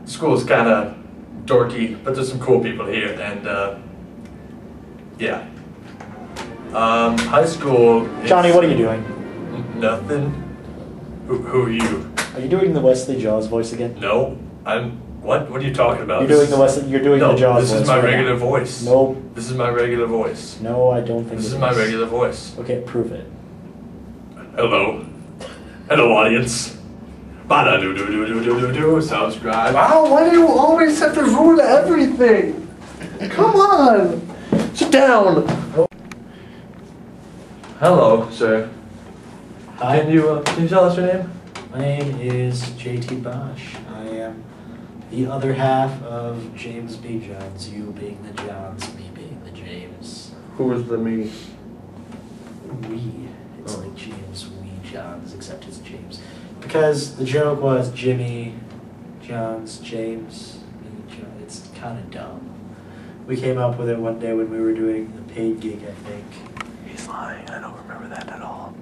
School's kind of dorky, but there's some cool people here, and yeah. High school. Johnny, what are you doing? Nothing. Who are you? Are you doing the Wesley Jaws voice again? No, I'm. What? What are you talking about? You're doing the Wesley. You're doing the Jaws voice. This is my right regular now. voice. Nope. This is my regular voice. No, I don't think This is my regular voice. Okay, prove it. Hello. Hello, audience. Ba-da-do-do-do-do-do-do-do. Subscribe. Oh, why do you always have to ruin everything? Come on. Sit down. Hello, sir. Hi. Can you tell us your name? My name is JT Bosch. I am the other half of JmJ Johns. You being the Johns, me being the James. Who is the me? We. It's like James, we, Johns, except it's James. Because the joke was Jimmy, Johns, James, me, John. It's kind of dumb. We came up with it one day when we were doing a paid gig, I think. He's lying. I don't remember that at all.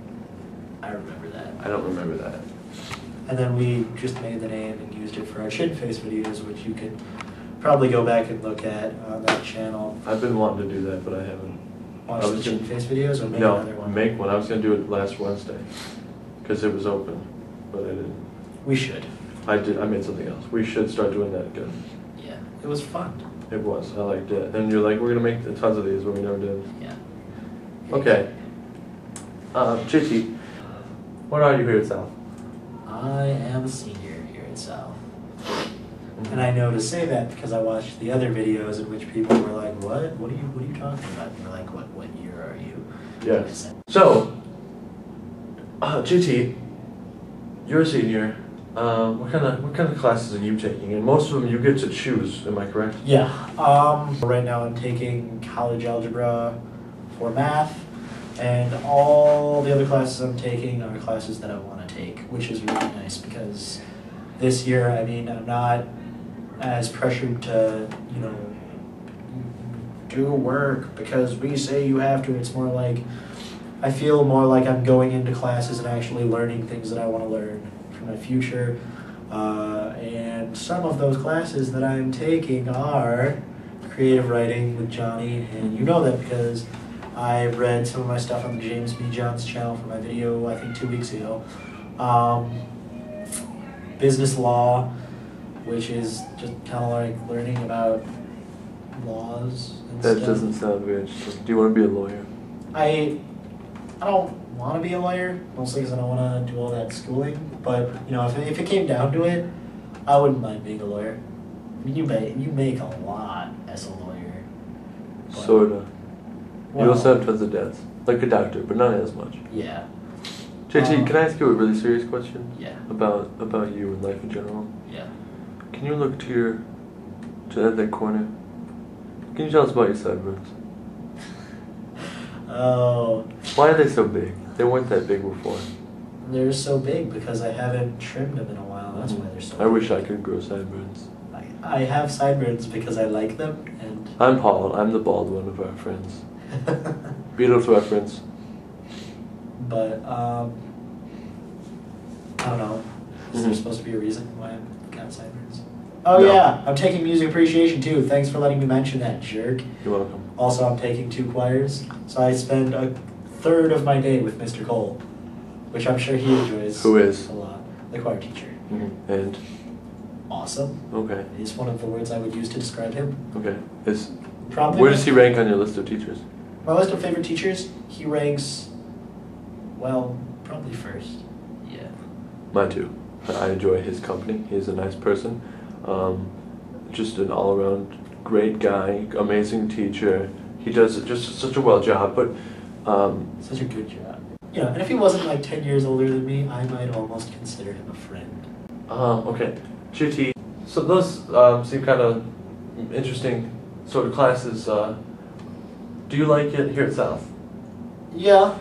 I remember that. I don't remember that. And then we just made the name and used it for our Chin Face videos, which you can probably go back and look at on that channel. I've been wanting to do that, but I haven't. Watch the Chin Face videos or make another one? No, make one. I was going to do it last Wednesday because it was open, but I didn't. We should. I did. I made something else. We should start doing that again. Yeah, it was fun. It was. I liked it. And you're like, we're going to make tons of these when we never did. Yeah. Okay. JT, what are you here at South? I am a senior here at South. And I know to say that because I watched the other videos in which people were like, what? What are you talking about? And you're like, what year are you? Yes. So, JT, you're a senior. What kind of classes are you taking? And most of them you get to choose, am I correct? Yeah. Right now I'm taking college algebra for math, and all the other classes I'm taking are classes that I want to take, which is really nice because this year, I mean, I'm not as pressured to, do work because we say you have to. It's more like, I feel more like I'm going into classes and actually learning things that I want to learn for my future. And some of those classes that I'm taking are creative writing with Johnny, and you know that because I read some of my stuff on the JmJ Johns channel for my video, I think 2 weeks ago. Business law, which is just kind of like learning about laws and That stuff. doesn't sound very interesting. Do you want to be a lawyer? I don't want to be a lawyer, mostly because I don't want to do all that schooling. But if it came down to it, I wouldn't mind being a lawyer. I mean, you make a lot as a lawyer. Sorta. Well, you also have tons of debts, like a doctor, but not as much. Yeah. JT, can I ask you a really serious question? Yeah. About you and life in general? Yeah. Can you look to that corner? Can you tell us about your sideburns? Oh. Why are they so big? They weren't that big before. They're so big because I haven't trimmed them in a while. That's why they're so big. I wish I could grow sideburns. I have sideburns because I like them, and I'm Paul. I'm the bald one of our friends. Beatles reference. But I don't know. Is there supposed to be a reason why I've got sideburns? Oh No. yeah, I'm taking music appreciation too. Thanks for letting me mention that, jerk. You're welcome. Also, I'm taking 2 choirs, so I spend a third of my day with Mr. Cole, which I'm sure he enjoys. Who is? A lot. The choir teacher. And? Awesome. Okay. Is one of the words I would use to describe him. Okay. Probably. Where does he rank on your list of teachers? My list of favorite teachers, he ranks, well, probably first. Yeah. Mine too. I enjoy his company. He's a nice person. Just an all-around great guy, amazing teacher. He does just such a well job, but such a good job. And if he wasn't like 10 years older than me, I might almost consider him a friend. Okay. JT, so those seem kind of interesting sort of classes. Do you like it here at South? Yeah.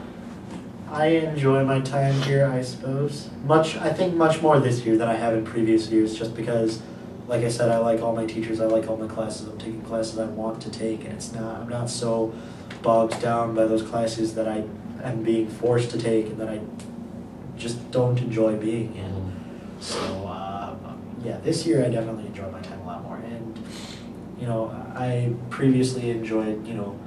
I enjoy my time here, I suppose. I think much more this year than I have in previous years, just because, like I said, I like all my teachers, I like all my classes, I'm taking classes I want to take, and I'm not so bogged down by those classes that I am being forced to take and that I just don't enjoy being in. So, yeah, this year I definitely enjoyed my time a lot more. And, you know, I previously enjoyed, you know,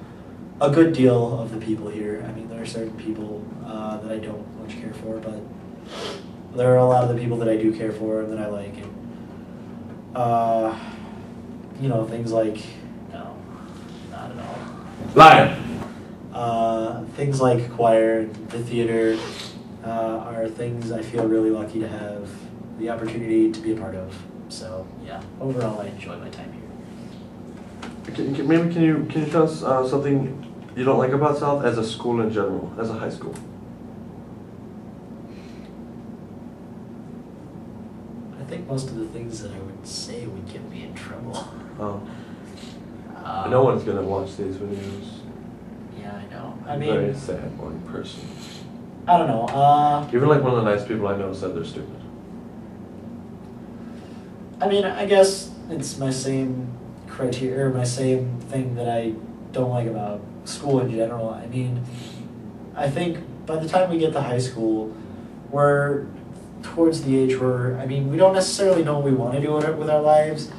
a good deal of the people here. I mean, there are certain people that I don't much care for, but there are a lot of the people that I do care for and that I like. And, you know, things like, no, not at all. Lion! Things like choir and the theater are things I feel really lucky to have the opportunity to be a part of. So, yeah, overall I enjoy my time here. Maybe can you tell us something you don't like about South as a school in general, as a high school? I think most of the things that I would say would get me in trouble. Oh. No one's gonna watch these videos. Yeah, I know. I I'm mean, a very sad one person. I don't know. Even like one of the nice people I know said they're stupid. I mean, I guess it's my same criteria, or my same thing that I don't like about school in general. I mean, I think by the time we get to high school, we're towards the age where, I mean, we don't necessarily know what we want to do with our lives,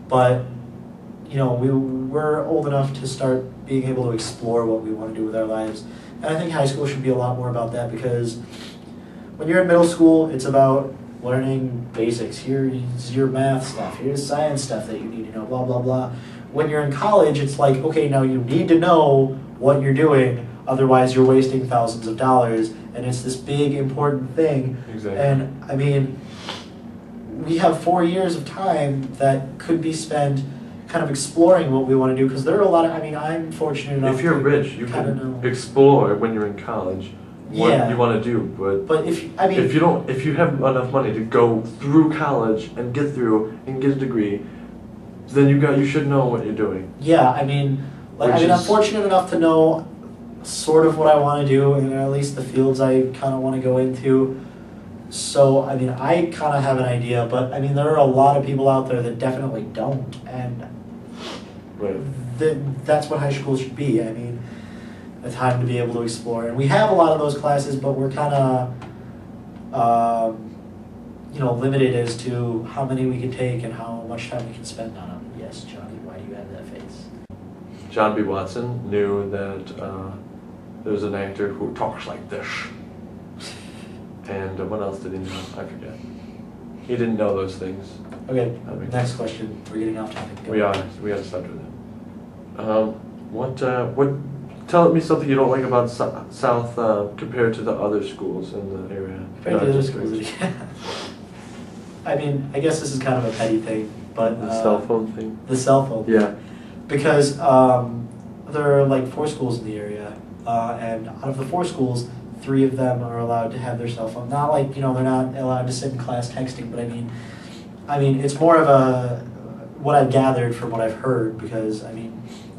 but, you know, we're old enough to start being able to explore what we want to do with our lives. And I think high school should be a lot more about that, because when you're in middle school, it's about learning basics. Here's your math stuff, here's science stuff that you need to know, blah, blah, blah. When you're in college, it's like, okay, now you need to know what you're doing, otherwise you're wasting thousands of dollars, and it's this big, important thing. Exactly. And, I mean, we have 4 years of time that could be spent kind of exploring what we want to do, because there are a lot of, I mean, I'm fortunate enough If you're to rich, you kind of can know. explore when you're in college what Yeah. you want to do, But if you have enough money to go through college and get through and get a degree, then you should know what you're doing. yeah, I mean, like, I'm fortunate enough to know sort of what I want to do, and at least the fields I kind of want to go into. So, I mean, I kind of have an idea, but I mean, there are a lot of people out there that definitely don't, and Right. that's what high school should be. I mean, a time to be able to explore, and we have a lot of those classes, but we're kind of, you know, limited as to how many we can take and how much time we can spend on them. Yes, Johnny, why do you have that face? John B. Watson knew that there's an actor who talks like this. And what else did he know? I forget. He didn't know those things. Okay, next question. We're getting off topic. We gotta stop doing that. Tell me something you don't like about South compared to the other schools in the area. Compared to the other schools, yeah. I mean, I guess this is kind of a petty thing, but The cell phone thing? the cell phone. Yeah. Because there are like 4 schools in the area, and out of the 4 schools, 3 of them are allowed to have their cell phone. Not like, you know, they're not allowed to sit in class texting, but I mean, it's more of a, what I've gathered from what I've heard, because, I mean,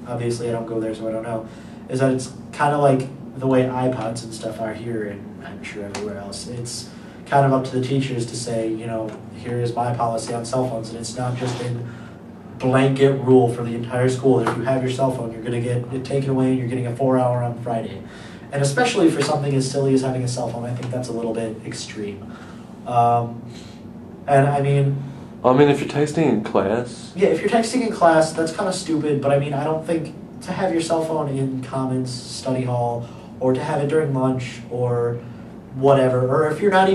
obviously I don't go there, so I don't know, is that it's kind of like the way iPods and stuff are here, and I'm sure everywhere else. It's kind of up to the teachers to say, you know, here is my policy on cell phones, and it's not just a blanket rule for the entire school that if you have your cell phone, you're going to get it taken away and you're getting a 4-hour on Friday. And especially for something as silly as having a cell phone, I think that's a little bit extreme. And I mean, if you're texting in class. yeah, if you're texting in class, that's kind of stupid, but I mean, I don't think to have your cell phone in Commons, study hall, or to have it during lunch, or whatever, or if you're not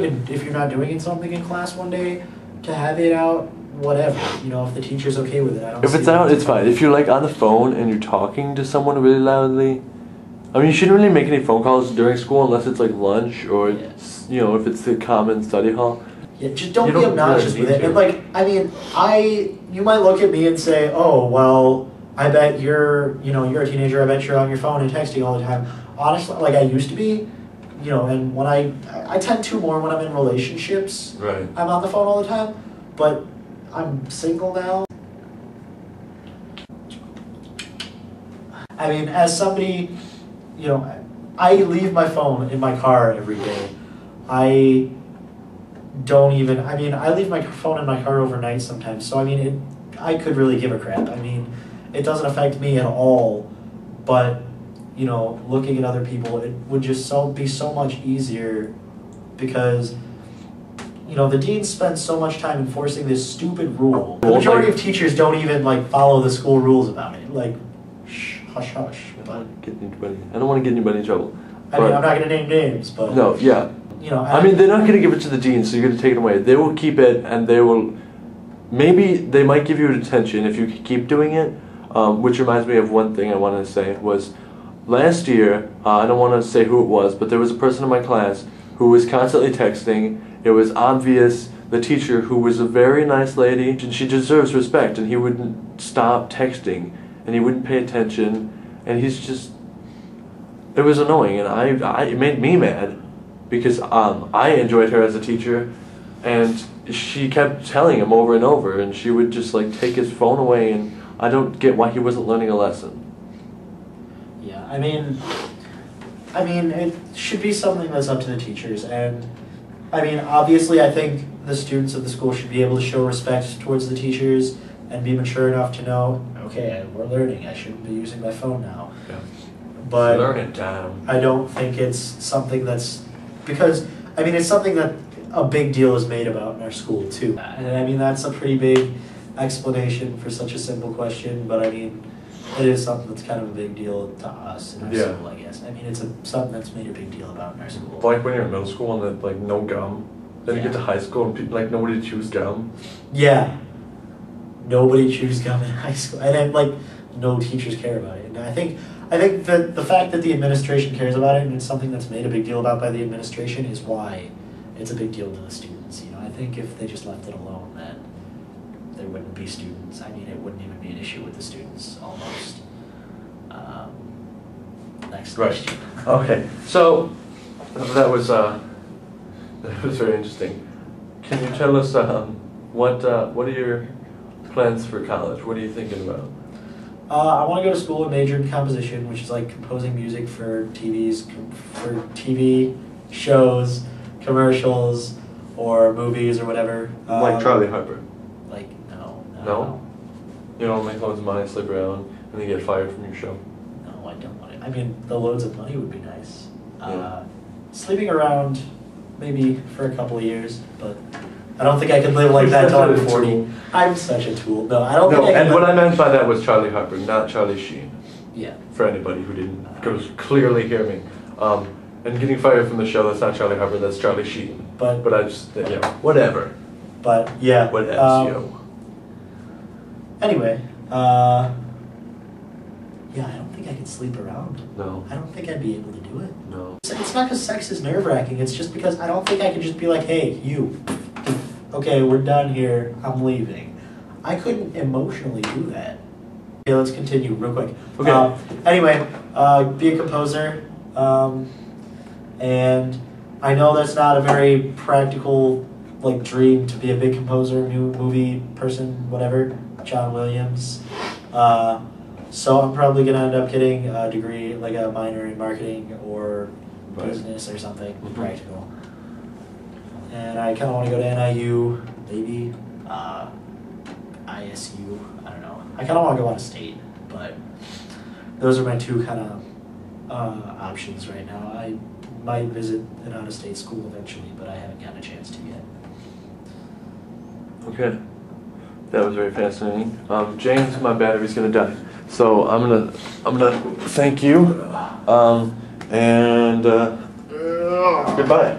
doing something in class one day, to have it out, whatever, you know, if the teacher's okay with it. I don't If it's out, it's fine. If you're like on the phone and you're talking to someone really loudly, I mean, you shouldn't really make any phone calls during school unless it's like lunch or, you know, if it's the common study hall. Yeah, just don't be obnoxious with it. And like, I mean, you might look at me and say, oh, well, I bet you're a teenager, I bet you're on your phone and texting all the time. Honestly, like I used to be, you know, and when I tend to more when I'm in relationships. Right. I'm on the phone all the time, but I'm single now. I mean, as somebody, you know, I leave my phone in my car every day. I leave my phone in my car overnight sometimes. So, I mean, I could really give a crap. I mean, it doesn't affect me at all, but, you know, looking at other people, it would just be so much easier because, the dean spends so much time enforcing this stupid rule. The majority of teachers don't even like follow the school rules about it. Like, shh, hush, hush. I don't want to get anybody in trouble. I mean, I'm not going to name names, but no, yeah. I mean, they're not going to give it to the dean, so you're going to take it away. They will keep it, and they will. Maybe they might give you a detention if you keep doing it. Which reminds me of one thing I wanted to say was last year. I don't want to say who it was, but there was a person in my class who was constantly texting. It was obvious the teacher, who was a very nice lady, and she deserves respect, and he wouldn't stop texting, and he wouldn't pay attention, and he's just. It was annoying, and it made me mad. Because I enjoyed her as a teacher, and she kept telling him over and over, and she would just like take his phone away, and I don't get why he wasn't learning a lesson. Yeah, I mean, it should be something that's up to the teachers, and I mean, obviously, I think the students of the school should be able to show respect towards the teachers and be mature enough to know, okay, we're learning. I shouldn't be using my phone now. Yeah. But learning time. I don't think it's something that's. Because, I mean, it's something that a big deal is made about in our school, too. And I mean, that's a pretty big explanation for such a simple question, but I mean, it is something that's kind of a big deal to us in our school, I guess. I mean, it's something that's made a big deal about in our school. Like when you're in middle school and like no gum. Then you get to high school and people, like nobody chews gum. Yeah. Nobody chews gum in high school. And then, like, no teachers care about it. And I think that the fact that the administration cares about it and it's something that's made a big deal about by the administration is why it's a big deal to the students. I think if they just left it alone, then there wouldn't be students. I mean, it wouldn't even be an issue with the students, almost. Next question. Okay, so that was very interesting. Can you tell us what are your plans for college? What are you thinking about? I want to go to school and major in composition, which is like composing music for TV shows, commercials, or movies or whatever. Like Charlie Harper. Like no. No? You don't make loads of money, sleep around, and then get fired from your show. No, I don't want it. I mean, the loads of money would be nice. Yeah. Sleeping around, maybe for a couple of years, but I don't think I could live like that until I'm 40. I'm such a tool. No, I don't think I can. And what I meant by that was Charlie Harper, not Charlie Sheen. Yeah. For anybody who didn't clearly hear me. And getting fired from the show, that's not Charlie Harper, that's Charlie Sheen. But I just, whatever. But, yeah. What else, yo? Anyway, yeah, I don't think I could sleep around. No. I don't think I'd be able to do it. No. It's not because sex is nerve-wracking, it's just because I don't think I could just be like, hey, you, okay, we're done here, I'm leaving. I couldn't emotionally do that. Okay, let's continue real quick. Okay. Anyway, be a composer, and I know that's not a very practical, like, dream to be a big composer, new movie person, whatever, John Williams. So I'm probably going to end up getting a degree, like a minor in marketing or business or something practical. And I kind of want to go to NIU, maybe ISU, I don't know. I kind of want to go out of state, but those are my two kind of options right now. I might visit an out-of-state school eventually, but I haven't gotten a chance to yet. Okay. That was very fascinating. James, my battery's gonna die. So I'm gonna thank you, and goodbye.